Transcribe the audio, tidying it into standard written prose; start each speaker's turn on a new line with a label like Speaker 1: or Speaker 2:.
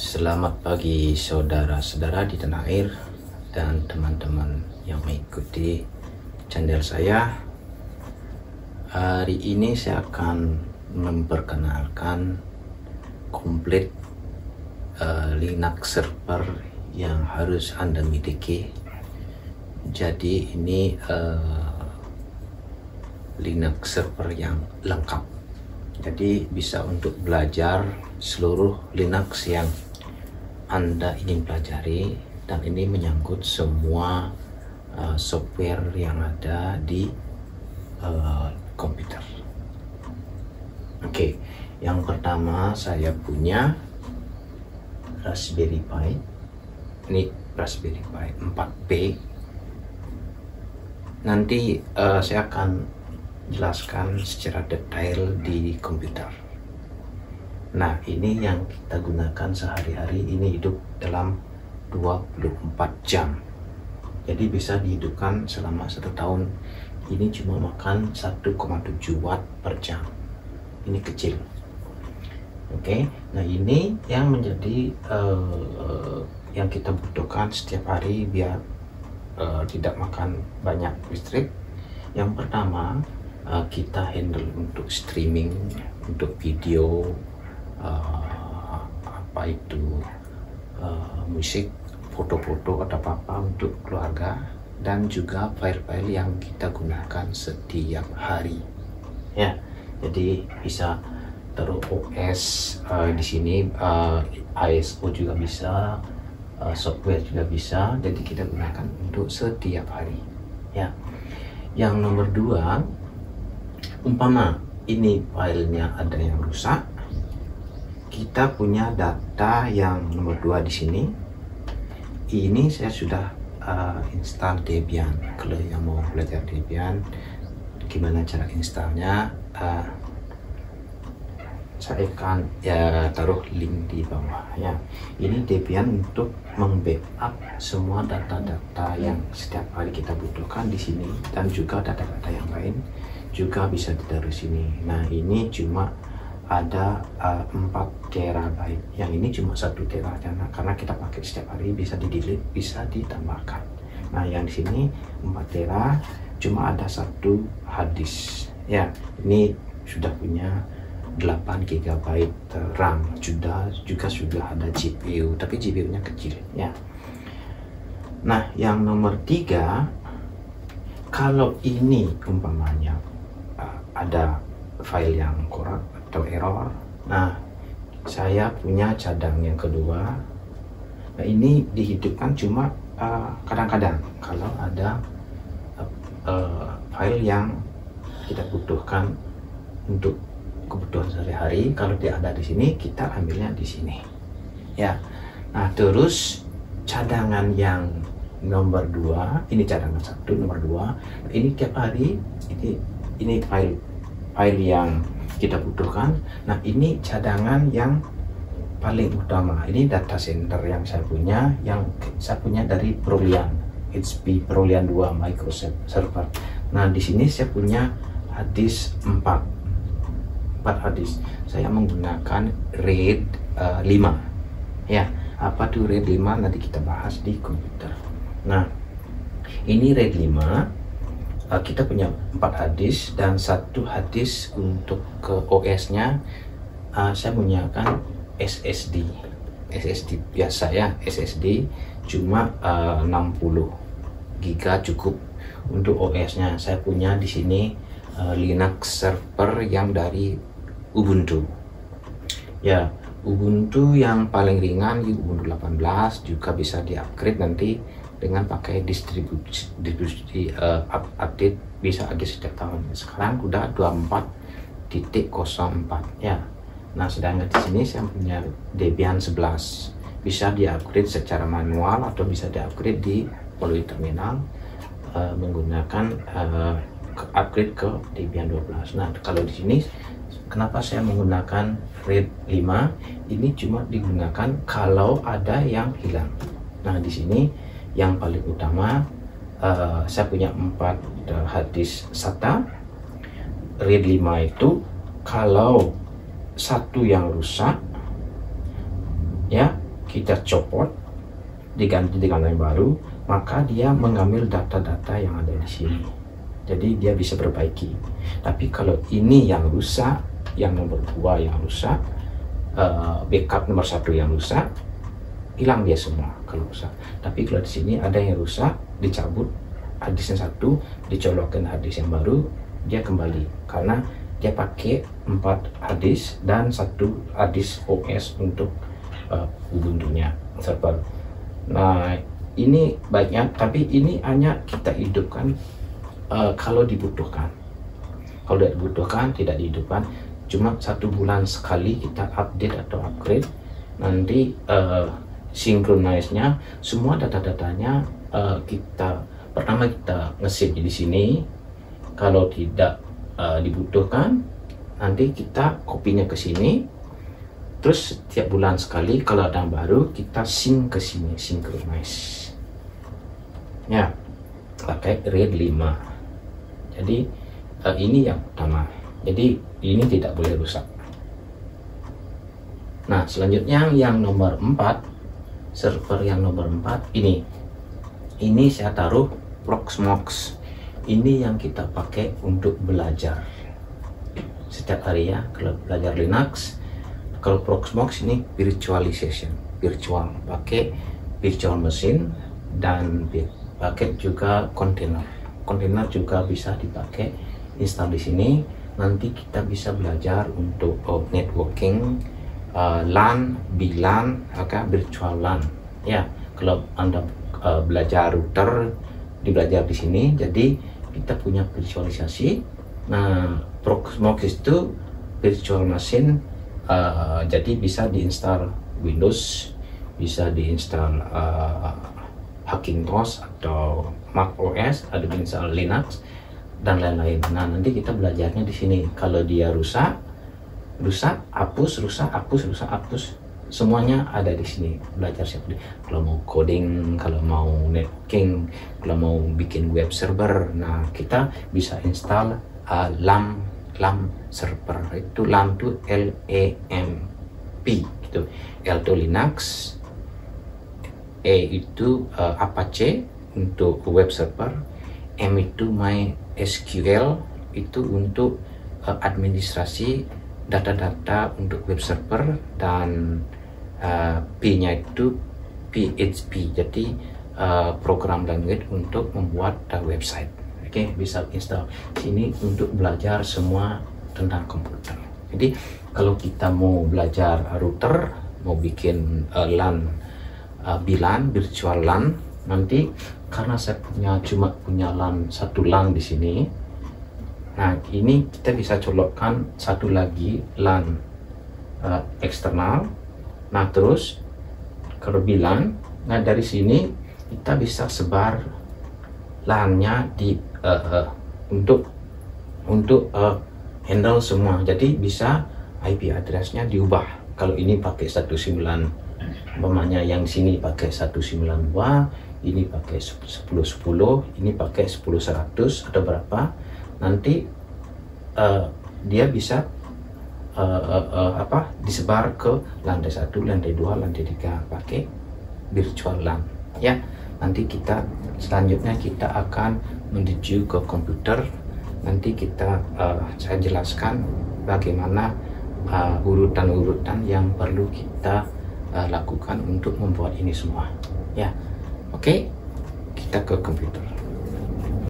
Speaker 1: Selamat pagi saudara-saudara di tanah air dan teman-teman yang mengikuti channel saya. Hari ini saya akan memperkenalkan komplit Linux server yang harus Anda miliki. Jadi ini Linux server yang lengkap. Jadi bisa untuk belajar seluruh Linux yang Anda ingin pelajari, dan ini menyangkut semua software yang ada di komputer. Oke, yang pertama saya punya Raspberry Pi. Ini Raspberry Pi 4P. Nanti saya akan jelaskan secara detail di komputer. Nah, ini yang kita gunakan sehari-hari, ini hidup dalam 24 jam. Jadi bisa dihidupkan selama 1 tahun. Ini cuma makan 1,7 watt per jam. Ini kecil. Oke, nah ini yang menjadi yang kita butuhkan setiap hari biar tidak makan banyak listrik. Yang pertama, kita handle untuk streaming, untuk video, apa itu musik, foto-foto atau apa untuk keluarga, dan juga file-file yang kita gunakan setiap hari. Ya, jadi bisa taruh OS di sini, ISO juga bisa, software juga bisa. Jadi kita gunakan untuk setiap hari. Ya, yang nomor 2, umpama ini filenya ada yang rusak, kita punya data yang nomor 2 di sini. Ini saya sudah install Debian. Kalau yang mau belajar Debian, gimana cara installnya, saya akan taruh link di bawah ya. Ini Debian untuk membackup semua data-data yang setiap hari kita butuhkan di sini, dan juga data-data yang lain juga bisa ditaruh sini. Nah, ini cuma ada 4 terabyte. Yang ini cuma 1 tera karena kita pakai setiap hari, bisa di-delete, bisa ditambahkan. Nah, yang di sini 4 tera, cuma ada 1 hard disk. Ya, ini sudah punya 8 GB RAM, juga sudah ada GPU, tapi GPU-nya kecil ya. Nah, yang nomor 3, kalau ini umpamanya ada file yang korup atau error, nah saya punya cadang yang kedua. Nah, ini dihidupkan cuma kadang-kadang kalau ada file yang kita butuhkan untuk kebutuhan sehari-hari. Kalau dia ada di sini, kita ambilnya di sini ya. Nah, terus cadangan yang nomor 2, ini cadangan 1, nomor 2, ini tiap hari ini file yang kita butuhkan. Nah, ini cadangan yang paling utama. Ini data center yang saya punya dari Proliant, HP Proliant 2 Microsoft server. Nah, di sini saya punya hard disk 4 hard disk. Saya menggunakan RAID 5 ya. Apa tuh RAID 5? Nanti kita bahas di komputer. Nah, ini RAID 5. Kita punya 4 hard disk dan 1 hard disk untuk ke OS-nya. Saya menggunakan SSD biasa ya. SSD cuma 60 GB cukup. Untuk OS-nya saya punya di sini Linux server yang dari Ubuntu ya. Ubuntu yang paling ringan di Ubuntu 18, juga bisa di-upgrade nanti dengan pakai distribusi update, bisa update setiap tahun. Sekarang udah 24.04 ya. Nah, sedangkan di sini saya punya Debian 11, bisa di-upgrade secara manual atau bisa di-upgrade melalui terminal menggunakan upgrade ke Debian 12. Nah, kalau di sini kenapa saya menggunakan RAID 5? Ini cuma digunakan kalau ada yang hilang. Nah, di sini yang paling utama, saya punya 4 hard disk SATA. RAID 5 itu kalau 1 yang rusak ya, kita copot, diganti dengan yang baru, maka dia mengambil data-data yang ada di sini. Jadi dia bisa perbaiki. Tapi kalau ini yang rusak, yang nomor 2 yang rusak, backup nomor 1 yang rusak, hilang dia semua kalau rusak. Tapi kalau di sini ada yang rusak, dicabut harddisk yang 1, dicolokkan harddisk yang baru, dia kembali karena dia pakai 4 harddisk dan 1 harddisk OS untuk Ubuntu-nya server. Nah, ini banyak, tapi ini hanya kita hidupkan kalau dibutuhkan. Kalau tidak dibutuhkan, tidak dihidupkan. Cuma 1 bulan sekali kita update atau upgrade. Nanti synchronize-nya, semua data-datanya pertama kita nge-save di sini. Kalau tidak dibutuhkan, nanti kita kopinya ke sini. Terus setiap bulan sekali kalau ada yang baru, kita sync ke sini, synchronize. Ya, pakai RAID 5. Jadi ini yang utama. Jadi ini tidak boleh rusak. Nah, selanjutnya yang nomor 4, server yang nomor 4 ini. Ini saya taruh Proxmox. Ini yang kita pakai untuk belajar setiap hari ya. Kalau belajar Linux, kalau Proxmox ini virtualization, virtual, pakai virtual machine dan pakai juga container. Container juga bisa dipakai, install di sini. Nanti kita bisa belajar untuk networking, LAN, VLAN, virtual LAN. Ya, kalau Anda belajar router, dibelajar di sini. Jadi kita punya virtualisasi. Nah, Proxmox itu virtual machine, jadi bisa diinstal Windows, bisa diinstal Hackintosh atau Mac OS, ada install Linux dan lain-lain. Nah, nanti kita belajarnya di sini. Kalau dia rusak, hapus, rusak, hapus. Semuanya ada di sini. Belajar siapa. Kalau mau coding, kalau mau networking, kalau mau bikin web server, nah kita bisa install LAMP server. Itu LAMP itu LAMP gitu. L itu Linux, E itu Apache untuk web server, M itu MySQL itu untuk administrasi data-data untuk web server, dan P-nya itu PHP, jadi program language untuk membuat website. Oke, bisa install sini untuk belajar semua tentang komputer. Jadi kalau kita mau belajar router, mau bikin LAN, VLAN, virtual LAN, nanti karena saya cuma punya LAN, 1 LAN di sini. Nah, ini kita bisa colokkan 1 lagi LAN eksternal. Nah, terus kalau VLAN, nah dari sini kita bisa sebar LAN-nya di untuk handle semua. Jadi bisa IP address-nya diubah. Kalau ini pakai 19, umpamanya yang sini pakai 192, ini pakai 1010, ini pakai 10100 atau berapa. Nanti dia bisa disebar ke lantai 1, lantai 2, lantai 3 pakai virtual LAN. Ya, nanti kita selanjutnya kita akan menuju ke komputer. Nanti saya jelaskan bagaimana urutan-urutan yang perlu kita lakukan untuk membuat ini semua. Ya, oke, kita ke komputer.